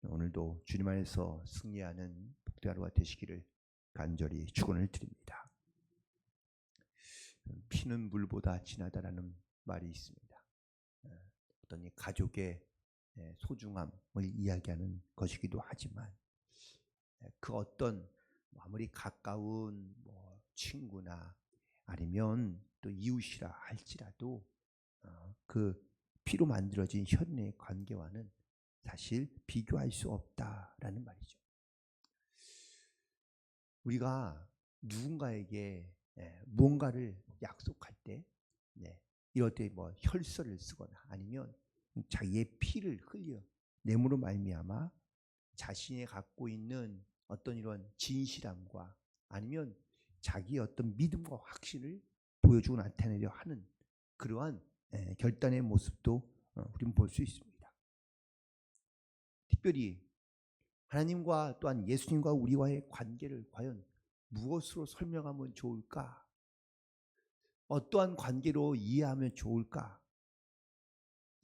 오늘도 주님 안에서 승리하는 복된 하루가 되시기를 간절히 축원을 드립니다. 피는 물보다 진하다라는 말이 있습니다. 어떤 이 가족의 소중함을 이야기하는 것이기도 하지만 그 어떤 아무리 가까운 친구나 아니면 또 이웃이라 할지라도 그 피로 만들어진 혈연의 관계와는 사실 비교할 수 없다라는 말이죠. 우리가 누군가에게 무언가를 약속할 때 이럴 때 혈서를 쓰거나 아니면 자기의 피를 흘려 내므로 말미암아 자신이 갖고 있는 어떤 이런 진실함과 아니면 자기의 어떤 믿음과 확신을 보여주고 나타내려 하는 그러한 결단의 모습도 우리는 볼 수 있습니다. 특별히 하나님과 또한 예수님과 우리와의 관계를 과연 무엇으로 설명하면 좋을까? 어떠한 관계로 이해하면 좋을까?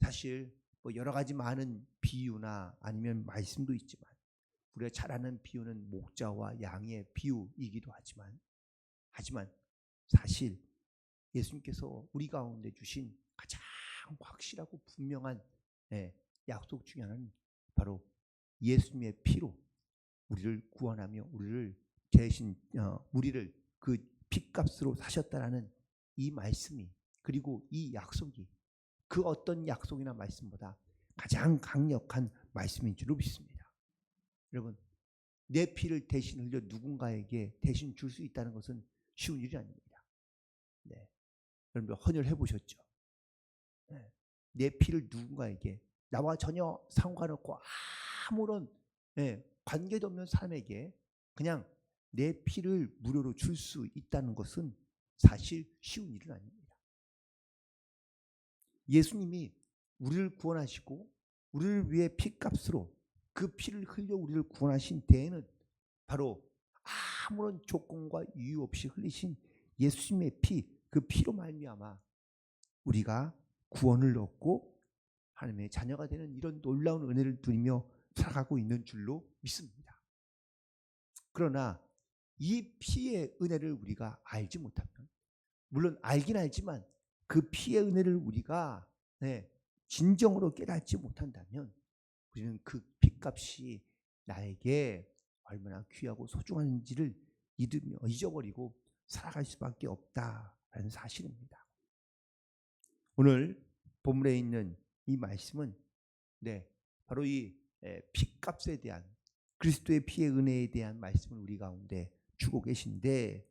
사실 여러 가지 많은 비유나 아니면 말씀도 있지만 우리가 잘 아는 비유는 목자와 양의 비유이기도 하지만 사실 예수님께서 우리 가운데 주신 가장 확실하고 분명한 약속 중에 하나는 바로 예수님의 피로 우리를 구원하며 우리를 대신 우리를 그 핏값으로 사셨다라는 이 말씀이, 그리고 이 약속이 그 어떤 약속이나 말씀보다 가장 강력한 말씀인 줄로 믿습니다. 여러분, 내 피를 대신 흘려 누군가에게 대신 줄 수 있다는 것은 쉬운 일이 아닙니다. 여러분들 헌혈해 보셨죠? 내 피를 누군가에게, 나와 전혀 상관없고 아무런 관계도 없는 사람에게 그냥 내 피를 무료로 줄 수 있다는 것은 사실 쉬운 일은 아닙니다. 예수님이 우리를 구원하시고 우리를 위해 피값으로 그 피를 흘려 우리를 구원하신 데에는 바로 아무런 조건과 이유 없이 흘리신 예수님의 피, 그 피로 말미암아 우리가 구원을 얻고 하나님의 자녀가 되는 이런 놀라운 은혜를 누리며 살아가고 있는 줄로 믿습니다. 그러나 이 피의 은혜를 우리가 알지 못하면, 물론 알긴 알지만 그 피의 은혜를 우리가 진정으로 깨닫지 못한다면 우리는 그 피값이 나에게 얼마나 귀하고 소중한지를 잊어버리고 살아갈 수밖에 없다라는 사실입니다. 오늘 본문에 있는 이 말씀은 바로 이 피값에 대한, 그리스도의 피의 은혜에 대한 말씀을 우리 가운데 주고 계신데,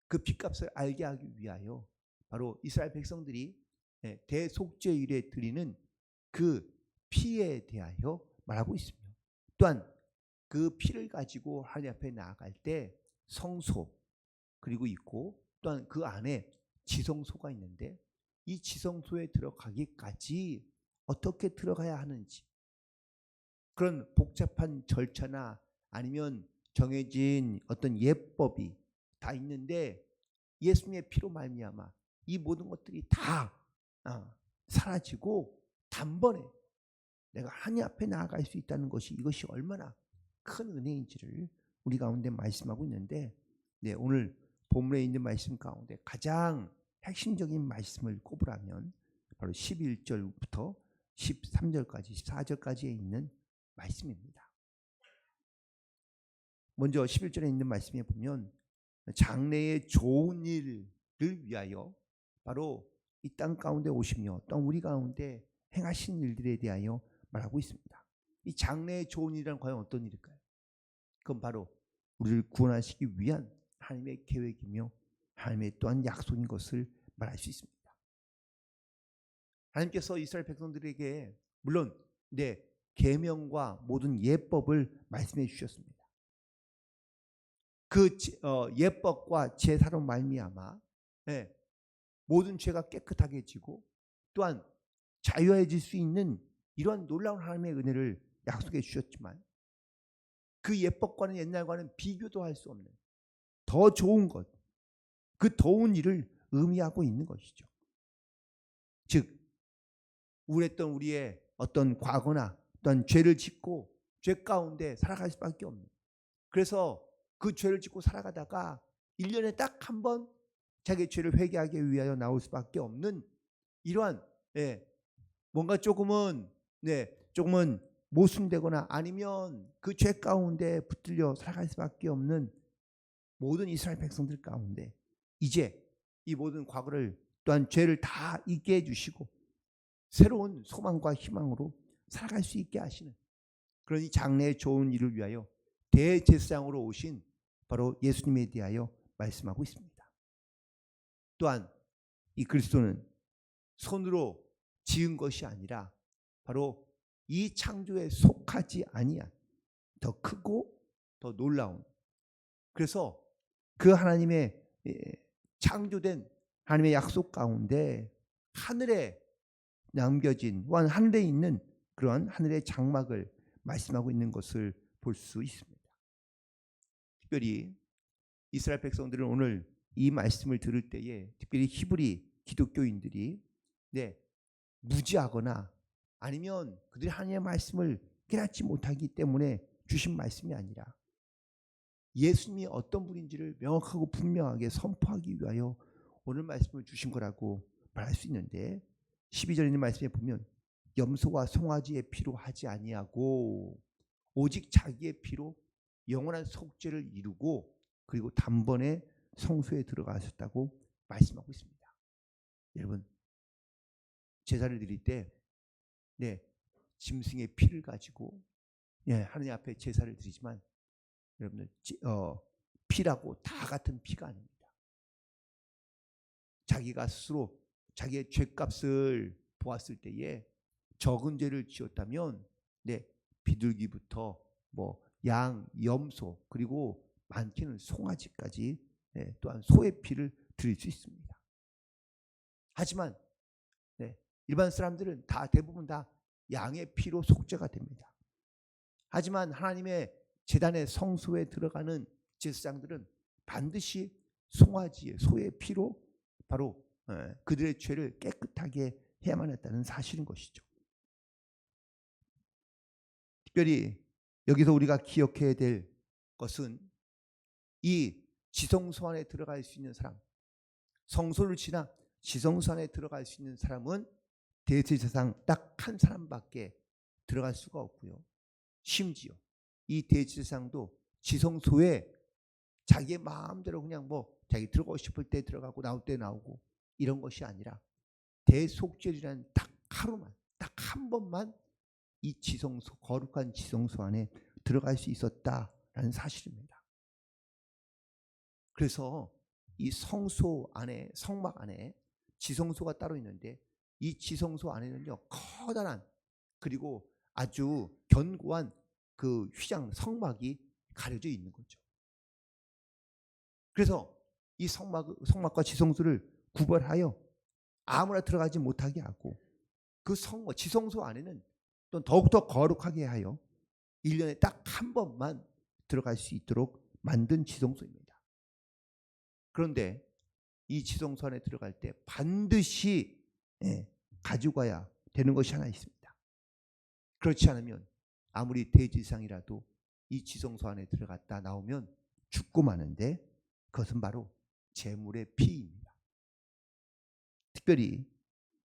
그 피값을 알게 하기 위하여 바로 이스라엘 백성들이 대속죄일에 드리는 그 피에 대하여 말하고 있습니다. 또한 그 피를 가지고 하나님 앞에 나아갈 때 성소 그리고 있고, 또한 그 안에 지성소가 있는데 이 지성소에 들어가기까지 어떻게 들어가야 하는지, 그런 복잡한 절차나 아니면 정해진 어떤 예법이 다 있는데 예수님의 피로 말미암아 이 모든 것들이 다 사라지고 단번에 내가 하나님 앞에 나아갈 수 있다는 것이, 이것이 얼마나 큰 은혜인지를 우리 가운데 말씀하고 있는데, 오늘 본문에 있는 말씀 가운데 가장 핵심적인 말씀을 꼽으라면 바로 11절부터 13절까지 14절까지에 있는 말씀입니다. 먼저 11절에 있는 말씀에 보면 장래의 좋은 일을 위하여 바로 이 땅 가운데 오시며 또 우리 가운데 행하신 일들에 대하여 말하고 있습니다. 이 장래의 좋은 일이란 과연 어떤 일일까요? 그건 바로 우리를 구원하시기 위한 하나님의 계획이며 하나님의 또한 약속인 것을 말할 수 있습니다. 하나님께서 이스라엘 백성들에게 물론 계명과 모든 예법을 말씀해 주셨습니다. 그 예법과 제사로 말미암아 모든 죄가 깨끗하게 지고 또한 자유해질 수 있는 이러한 놀라운 하나님의 은혜를 약속해 주셨지만, 그 예법과는 옛날과는 비교도 할 수 없는 더 좋은 것, 그 더운 일을 의미하고 있는 것이죠. 즉 우울했던 우리의 어떤 과거나 어떤 죄를 짓고 죄 가운데 살아갈 수밖에 없는. 그래서 그 죄를 짓고 살아가다가 1년에 딱 한 번 자기 죄를 회개하기 위하여 나올 수밖에 없는 이러한 뭔가 조금은 모순되거나 아니면 그 죄 가운데 붙들려 살아갈 수밖에 없는 모든 이스라엘 백성들 가운데 이제 이 모든 과거를 또한 죄를 다 잊게 해주시고 새로운 소망과 희망으로 살아갈 수 있게 하시는 그런 이 장래의 좋은 일을 위하여 대제사장으로 오신 바로 예수님에 대하여 말씀하고 있습니다. 또한 이 그리스도는 손으로 지은 것이 아니라 바로 이 창조에 속하지 아니한 더 크고 더 놀라운, 그래서 그 하나님의 창조된 하나님의 약속 가운데 하늘에 남겨진 하늘에 있는 그러한 하늘의 장막을 말씀하고 있는 것을 볼 수 있습니다. 특별히 이스라엘 백성들은 오늘 이 말씀을 들을 때에 특별히 히브리 기독교인들이 무지하거나 아니면 그들이 하나님의 말씀을 깨닫지 못하기 때문에 주신 말씀이 아니라 예수님이 어떤 분인지를 명확하고 분명하게 선포하기 위하여 오늘 말씀을 주신 거라고 말할 수 있는데 12절에 있는 말씀에 보면 염소와 송아지의 피로 하지 아니하고 오직 자기의 피로 영원한 속죄를 이루고 그리고 단번에 성소에 들어가셨다고 말씀하고 있습니다. 여러분 제사를 드릴 때 짐승의 피를 가지고 하나님 앞에 제사를 드리지만 여러분들 피라고 다 같은 피가 아닙니다. 자기가 스스로 자기의 죄값을 보았을 때에 적은 죄를 지었다면 비둘기부터 양, 염소 그리고 많게는 송아지까지 또한 소의 피를 드릴 수 있습니다. 하지만 일반 사람들은 대부분 다 양의 피로 속죄가 됩니다. 하지만 하나님의 제단의 성소에 들어가는 제사장들은 반드시 송아지의 소의 피로 바로 그들의 죄를 깨끗하게 해야만 했다는 사실인 것이죠. 특별히 여기서 우리가 기억해야 될 것은 이 지성소 안에 들어갈 수 있는 사람, 성소를 지나 지성소 안에 들어갈 수 있는 사람은 대제사장 딱 한 사람밖에 들어갈 수가 없고요. 심지어 이 대제사장도 지성소에 자기의 마음대로 그냥 자기 들어가고 싶을 때 들어가고 나올 때 나오고 이런 것이 아니라 대속죄라는 딱 하루만, 딱 한 번만 이 지성소, 거룩한 지성소 안에 들어갈 수 있었다라는 사실입니다. 그래서 이 성소 안에, 성막 안에 지성소가 따로 있는데 이 지성소 안에는요 커다란 그리고 아주 견고한 그 휘장 성막이 가려져 있는 거죠. 그래서 이 성막과 지성소를 구별하여 아무나 들어가지 못하게 하고 그 지성소 안에는 또 더욱더 거룩하게 하여 1년에 딱 한 번만 들어갈 수 있도록 만든 지성소입니다. 그런데 이 지성소 안에 들어갈 때 반드시 가지고 가야 되는 것이 하나 있습니다. 그렇지 않으면 아무리 대제사장이라도 이 지성소 안에 들어갔다 나오면 죽고 마는데 그것은 바로 제물의 피입니다. 특별히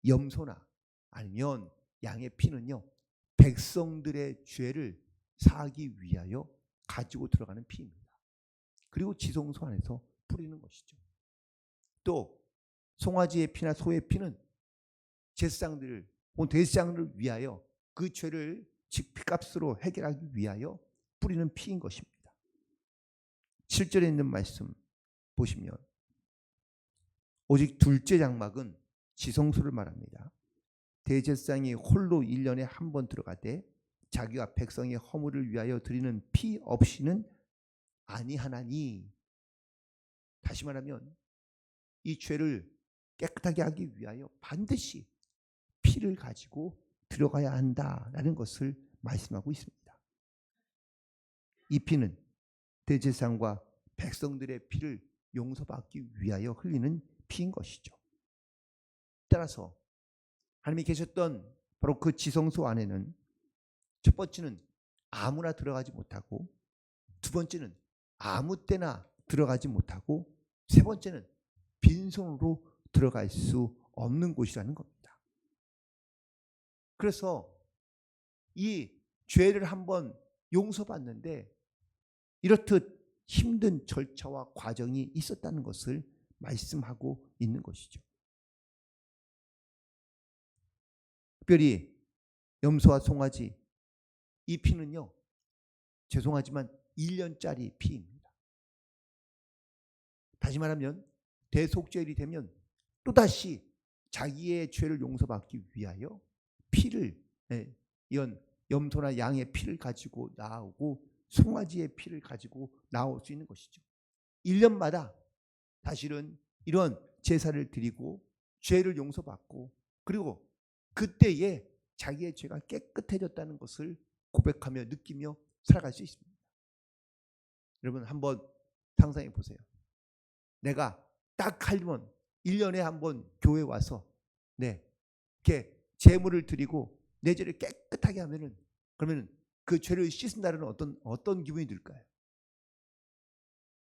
염소나 아니면 양의 피는요 백성들의 죄를 사하기 위하여 가지고 들어가는 피입니다. 그리고 지성소 안에서 뿌리는 것이죠. 또 송아지의 피나 소의 피는 제사장들을 혹은 대제사장을 위하여 그 죄를 즉 피값으로 해결하기 위하여 뿌리는 피인 것입니다. 7절에 있는 말씀 보시면 오직 둘째 장막은 지성소를 말합니다. 대제사장이 홀로 1년에 한 번 들어가되 자기와 백성의 허물을 위하여 드리는 피 없이는 아니하나니. 다시 말하면 이 죄를 깨끗하게 하기 위하여 반드시 피를 가지고 들어가야 한다라는 것을 말씀하고 있습니다. 이 피는 대제사장과 백성들의 피를 용서받기 위하여 흘리는 피인 것이죠. 따라서 하나님이 계셨던 바로 그 지성소 안에는 첫 번째는 아무나 들어가지 못하고, 두 번째는 아무 때나 들어가지 못하고, 세 번째는 빈손으로 들어갈 수 없는 곳이라는 겁니다. 그래서 이 죄를 한번 용서받는데 이렇듯 힘든 절차와 과정이 있었다는 것을 말씀하고 있는 것이죠. 특별히 염소와 송아지, 이 피는요, 죄송하지만 1년짜리 피입니다. 다시 말하면 대속죄일이 되면 또다시 자기의 죄를 용서받기 위하여 피를, 이런 염소나 양의 피를 가지고 나오고 송아지의 피를 가지고 나올 수 있는 것이죠. 1년마다 사실은 이런 제사를 드리고 죄를 용서받고, 그리고 그때에 자기의 죄가 깨끗해졌다는 것을 고백하며 느끼며 살아갈 수 있습니다. 여러분 한번 상상해 보세요. 내가 딱 하려면 1년에 한번 교회 와서 이렇게 제물을 드리고 내 죄를 깨끗하게 하면은, 그러면 그 죄를 씻은 날은 어떤 기분이 들까요?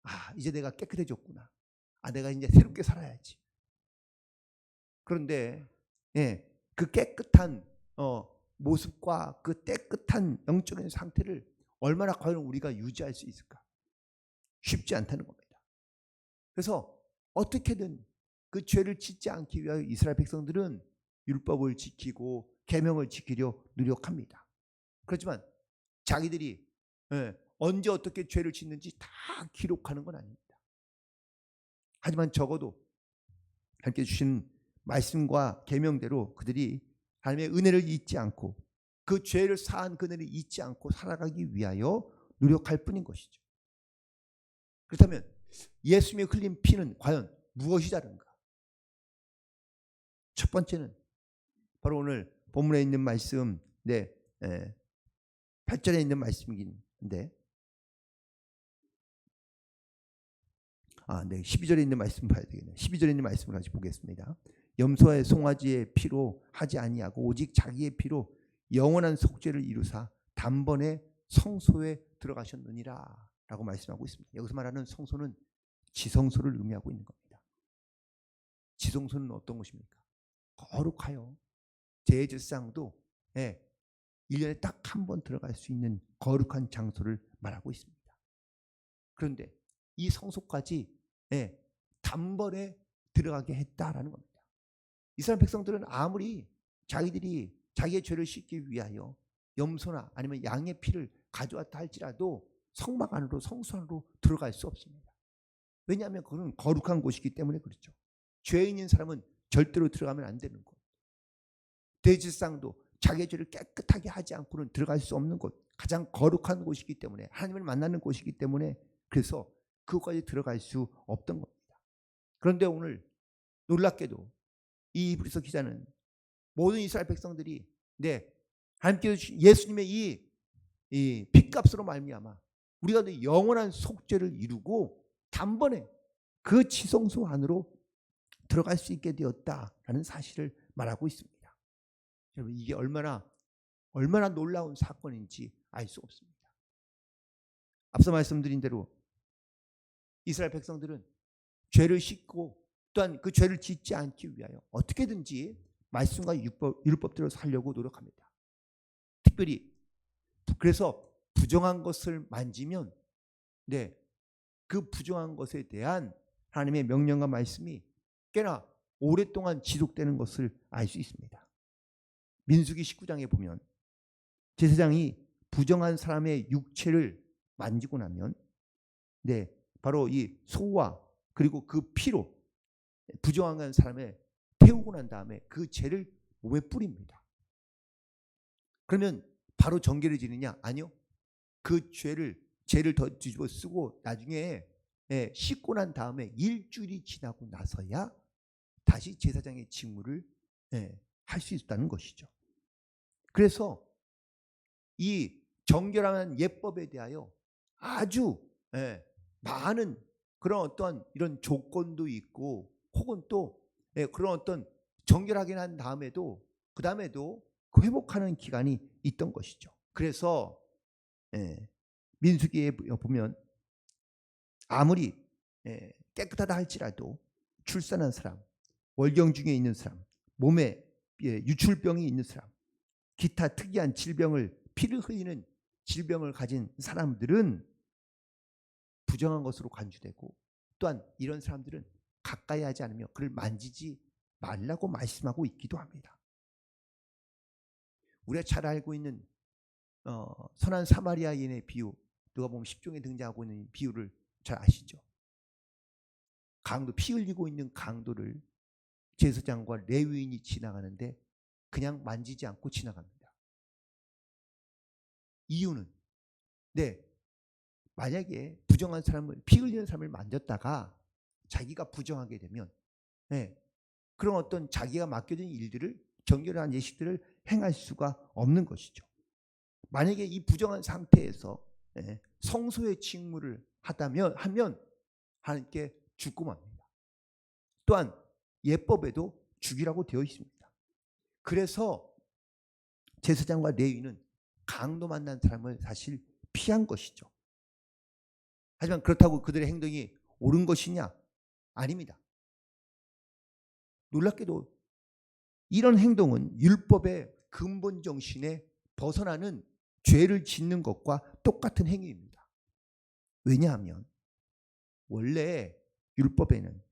아, 이제 내가 깨끗해졌구나. 아, 내가 이제 새롭게 살아야지. 그런데 그 깨끗한 모습과 그 깨끗한 영적인 상태를 얼마나 과연 우리가 유지할 수 있을까? 쉽지 않다는 겁니다. 그래서 어떻게든 그 죄를 짓지 않기 위하여 이스라엘 백성들은 율법을 지키고 계명을 지키려 노력합니다. 그렇지만 자기들이 언제 어떻게 죄를 짓는지 다 기록하는 건 아닙니다. 하지만 적어도 하나님께 주신 말씀과 계명대로 그들이 하나님의 은혜를 잊지 않고 그 죄를 사한 그 은혜를 잊지 않고 살아가기 위하여 노력할 뿐인 것이죠. 그렇다면 예수님의 흘린 피는 과연 무엇이 다른가? 첫 번째는 바로 오늘 본문에 있는 말씀, 8절에 있는 말씀인데, 12절에 있는 말씀 봐야 되겠네요. 12절에 있는 말씀을 같이 보겠습니다. 염소와 송아지의 피로 하지 아니하고 오직 자기의 피로 영원한 속죄를 이루사 단번에 성소에 들어가셨느니라 라고 말씀하고 있습니다. 여기서 말하는 성소는 지성소를 의미하고 있는 겁니다. 지성소는 어떤 것입니까? 거룩하여 제사장도 1년에 딱 한 번 들어갈 수 있는 거룩한 장소를 말하고 있습니다. 그런데 이 성소까지 단번에 들어가게 했다라는 겁니다. 이스라엘 백성들은 아무리 자기들이 자기의 죄를 씻기 위하여 염소나 아니면 양의 피를 가져왔다 할지라도 성막 안으로, 성소 안으로 들어갈 수 없습니다. 왜냐하면 그건 거룩한 곳이기 때문에 그렇죠. 죄 있는 사람은 절대로 들어가면 안 되는 곳. 대제사장도 자기의 죄를 깨끗하게 하지 않고는 들어갈 수 없는 곳, 가장 거룩한 곳이기 때문에, 하나님을 만나는 곳이기 때문에, 그래서 그곳까지 들어갈 수 없던 겁니다. 그런데 오늘 놀랍게도 이 히브리서 기자는 모든 이스라엘 백성들이 하나님께서 예수님의 이 핏값으로 말미암아 우리가 영원한 속죄를 이루고 단번에 그 지성소 안으로 들어갈 수 있게 되었다라는 사실을 말하고 있습니다. 여러분 이게 얼마나 놀라운 사건인지 알 수 없습니다. 앞서 말씀드린 대로 이스라엘 백성들은 죄를 씻고 또한 그 죄를 짓지 않기 위하여 어떻게든지 말씀과 율법대로 살려고 노력합니다. 특별히 그래서 부정한 것을 만지면 그 부정한 것에 대한 하나님의 명령과 말씀이 꽤나 오랫동안 지속되는 것을 알 수 있습니다. 민수기 19장에 보면 제사장이 부정한 사람의 육체를 만지고 나면 바로 이 소와 그리고 그 피로 부정한 사람을 태우고 난 다음에 그 죄를 몸에 뿌립니다. 그러면 바로 정결을 지느냐? 아니요. 그 죄를 더 뒤집어 쓰고 나중에 씻고 난 다음에 일주일이 지나고 나서야 다시 제사장의 직무를 할 수 있다는 것이죠. 그래서 이 정결한 예법에 대하여 아주 많은 그런 어떤 이런 조건도 있고, 혹은 또 그런 어떤 정결하게 한 다음에도 그 다음에도 회복하는 기간이 있던 것이죠. 그래서 민수기에 보면 아무리 깨끗하다 할지라도 출산한 사람, 월경 중에 있는 사람, 몸에 유출병이 있는 사람, 기타 특이한 질병을 피를 흘리는 질병을 가진 사람들은 부정한 것으로 간주되고, 또한 이런 사람들은 가까이 하지 않으며 그를 만지지 말라고 말씀하고 있기도 합니다. 우리가 잘 알고 있는 선한 사마리아인의 비유, 누가복음 10장에 등장하고 있는 비유를 잘 아시죠? 강도, 피 흘리고 있는 강도를 제사장과 레위인이 지나가는데 그냥 만지지 않고 지나갑니다. 이유는 만약에 부정한 사람을, 피 흘리는 사람을 만졌다가 자기가 부정하게 되면 그런 어떤 자기가 맡겨진 일들을, 정결한 예식들을 행할 수가 없는 것이죠. 만약에 이 부정한 상태에서 성소의 직무를 하면 하나님께 죽고 맙니다. 또한 예법에도 죽이라고 되어 있습니다. 그래서 제사장과 레위는 강도 만난 사람을 사실 피한 것이죠. 하지만 그렇다고 그들의 행동이 옳은 것이냐? 아닙니다. 놀랍게도 이런 행동은 율법의 근본 정신에 벗어나는 죄를 짓는 것과 똑같은 행위입니다. 왜냐하면 원래 율법에는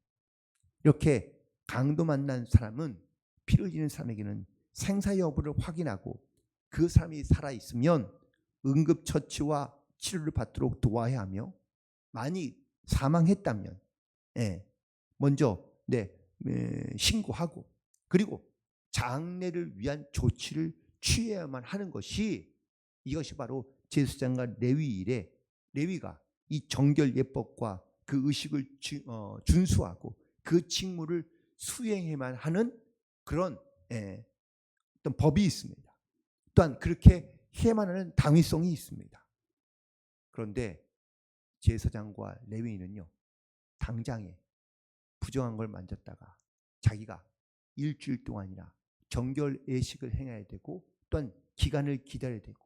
이렇게 강도 만난 사람은, 피를 흘리는 사람에게는 생사 여부를 확인하고 그 사람이 살아있으면 응급처치와 치료를 받도록 도와야 하며, 만일 사망했다면 먼저 신고하고, 그리고 장례를 위한 조치를 취해야만 하는 것이, 이것이 바로 제사장과 레위일에 레위가 이 정결 예법과 그 의식을 준수하고 그 직무를 수행해야만 하는 그런 어떤 법이 있습니다. 또한 그렇게 해야만 하는 당위성이 있습니다. 그런데 제사장과 레위인은요, 당장에 부정한 걸 만졌다가 자기가 일주일 동안이나 정결 예식을 행해야 되고, 또한 기간을 기다려야 되고,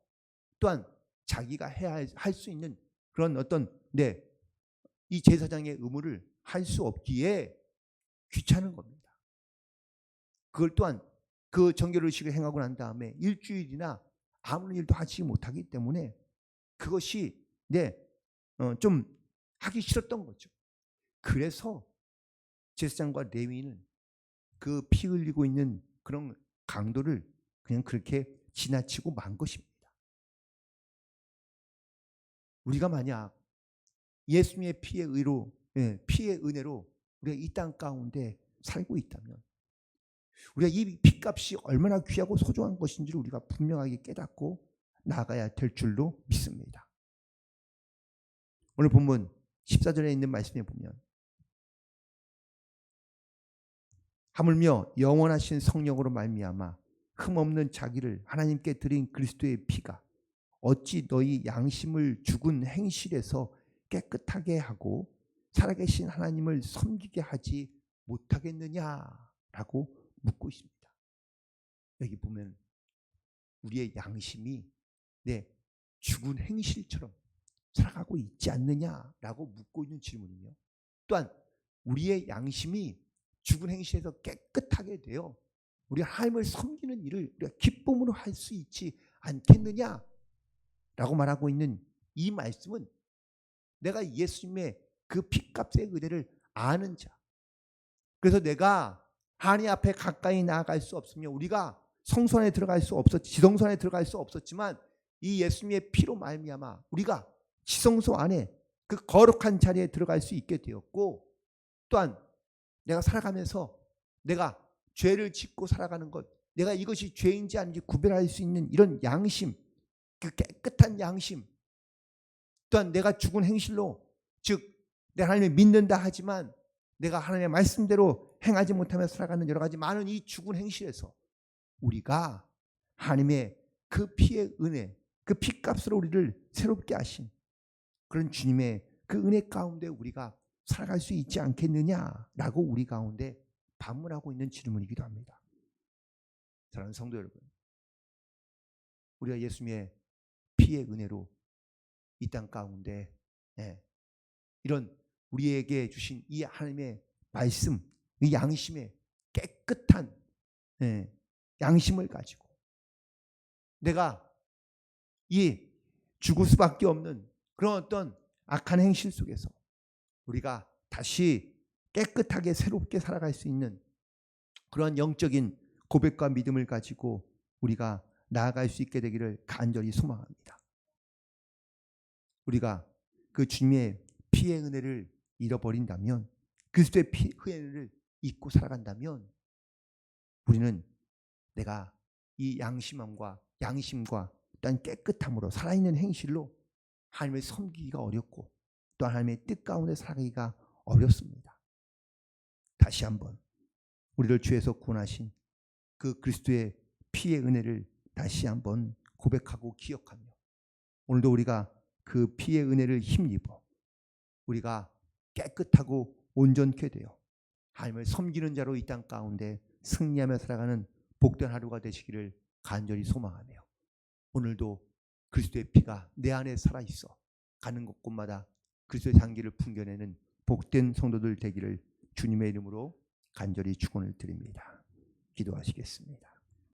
또한 자기가 해야 할 수 있는 그런 어떤 이 제사장의 의무를 할 수 없기에 귀찮은 겁니다. 그걸 또한 그 정결 의식을 행하고 난 다음에 일주일이나 아무런 일도 하지 못하기 때문에 그것이 좀 하기 싫었던 거죠. 그래서 제사장과 레위인은 그 피 흘리고 있는 그런 강도를 그냥 그렇게 지나치고 만 것입니다. 우리가 만약 예수님의 피의 의로, 피의 은혜로 우리가 이 땅 가운데 살고 있다면, 우리가 이 피값이 얼마나 귀하고 소중한 것인지를 우리가 분명하게 깨닫고 나아가야 될 줄로 믿습니다. 오늘 본문 14절에 있는 말씀에 보면, 하물며 영원하신 성령으로 말미암아 흠없는 자기를 하나님께 드린 그리스도의 피가 어찌 너희 양심을 죽은 행실에서 깨끗하게 하고 살아계신 하나님을 섬기게 하지 못하겠느냐라고 묻고 있습니다. 여기 보면 우리의 양심이 죽은 행실처럼 살아가고 있지 않느냐라고 묻고 있는 질문이며, 또한 우리의 양심이 죽은 행실에서 깨끗하게 되어 우리 하나님을 섬기는 일을 우리가 기쁨으로 할 수 있지 않겠느냐라고 말하고 있는 이 말씀은, 내가 예수님의 그 피값의 은혜를 아는 자, 그래서 내가 하나님 앞에 가까이 나아갈 수 없으며 우리가 성소 안에 들어갈 수 없었지, 지성소 안에 들어갈 수 없었지만 이 예수님의 피로 말미암아 우리가 지성소 안에 그 거룩한 자리에 들어갈 수 있게 되었고, 또한 내가 살아가면서 내가 죄를 짓고 살아가는 것, 내가 이것이 죄인지 아닌지 구별할 수 있는 이런 양심, 그 깨끗한 양심, 또한 내가 죽은 행실로, 즉 내가 하나님을 믿는다 하지만 내가 하나님의 말씀대로 행하지 못하며 살아가는 여러 가지 많은 이 죽은 행실에서 우리가 하나님의 그 피의 은혜, 그 피값으로 우리를 새롭게 하신 그런 주님의 그 은혜 가운데 우리가 살아갈 수 있지 않겠느냐라고 우리 가운데 반문하고 있는 질문이기도 합니다. 사랑하는 성도 여러분, 우리가 예수님의 피의 은혜로 이 땅 가운데 이런 우리에게 주신 이 하나님의 말씀, 이 양심의 깨끗한 양심을 가지고 내가 이 죽을 수밖에 없는 그런 어떤 악한 행실 속에서 우리가 다시 깨끗하게 새롭게 살아갈 수 있는 그런 영적인 고백과 믿음을 가지고 우리가 나아갈 수 있게 되기를 간절히 소망합니다. 우리가 그 주님의 피의 은혜를 잃어버린다면, 그리스도의 피의 은혜를 잊고 살아간다면 우리는 내가 이 양심과 또한 깨끗함으로 살아있는 행실로 하나님을 섬기기가 어렵고 또 하나님의 뜻 가운데 살아가기가 어렵습니다. 다시 한번 우리를 죄에서 구원하신 그 그리스도의 피의 은혜를 다시 한번 고백하고 기억하며 오늘도 우리가 그 피의 은혜를 힘입어 우리가 깨끗하고 온전케 되어 하나님을 섬기는 자로 이 땅 가운데 승리하며 살아가는 복된 하루가 되시기를 간절히 소망하며 오늘도 그리스도의 피가 내 안에 살아있어 가는 곳곳마다 그리스도의 향기를 풍겨내는 복된 성도들 되기를 주님의 이름으로 간절히 축원을 드립니다. 기도하시겠습니다.